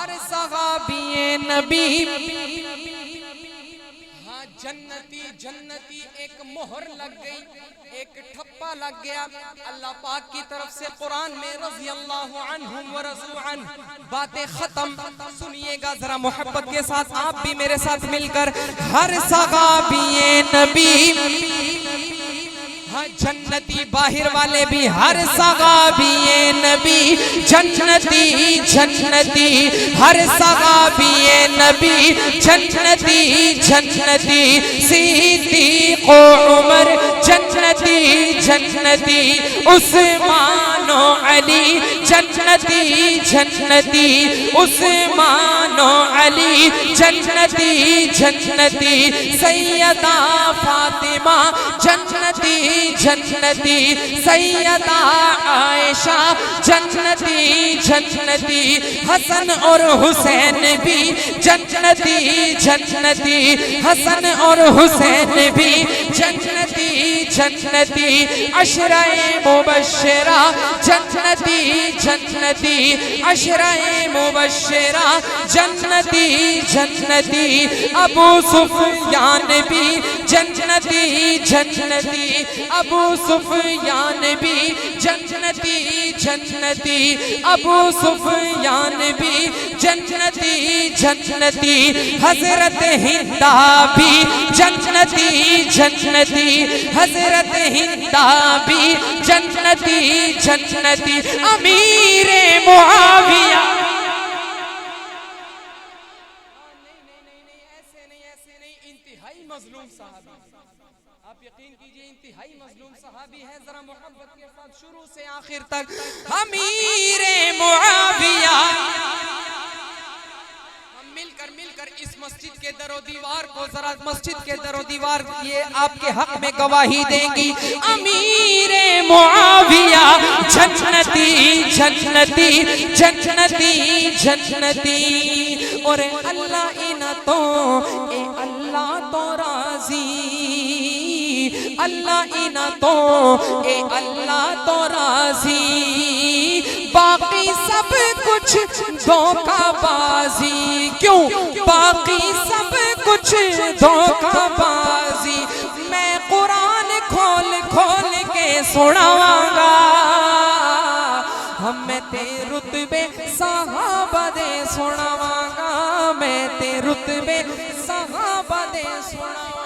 ہر صحابی نبی جنتی جنتی ایک مہر لگ گئی، ایک ٹھپا لگ گیا اللہ پاک کی طرف سے قرآن میں رضی اللہ عنہم ورضوا عنہ باتیں ختم۔ سنیے گا ذرا محبت کے ساتھ، آپ بھی میرے ساتھ مل کر، ہر صحابی نبی جنتی، باہر والے بھی ہر صحابی نبی جنتی جنتی، ہر صحابی نبی جنتی جنتی، صدیق و عمر جنتی جنتی، عثمان و علی جنتی جنتی، عثمان و علی جنتی جنتی، سیدہ فاطمہ جنتی جنتی، سیدہ عائشہ جنتی جنتی، حسن اور حسین بھی جنتی جنتی، حسن اور حسین بھی جنتی جنتی، عشرہ مبشرہ جنتی جنتی، عشرہ مبشرہ جنتی جنتی، ابو سفیان بھی جنتی جنتی، ابو سفیان بھی جنتی جنتی، ابو سفیان بھی جنتی جنتی، حضرت ہندہ بھی جنتی جنتی، حضرت ہندہ بھی جنتی جنتی، امیر معاویہ انتہائی مظلوم صحابی، آپ یقین کیجئے انتہائی مظلوم صحابی ہے، ذرا محبت کے ساتھ شروع سے آخر تک، امیر معاویہ۔ ہم مل کر اس مسجد کے در و دیوار کو ذرا، مسجد کے در و دیوار یہ آپ کے حق میں گواہی دیں گی، امیر معاویہ جنتی جنتی جنتی جنتی، اور اللہ انتوں اے اللہ تو راضی، اللہ انتوں اے اللہ تو راضی، باقی سب کچھ دھوکہ بازی، کیوں باقی سب کچھ دھوکہ بازی، میں قرآن کھول کھول کے سناواں گا، میں تے رتبے صحابہ دے سناواں گا، میں تے رتبے صحابہ دے سناواں گا۔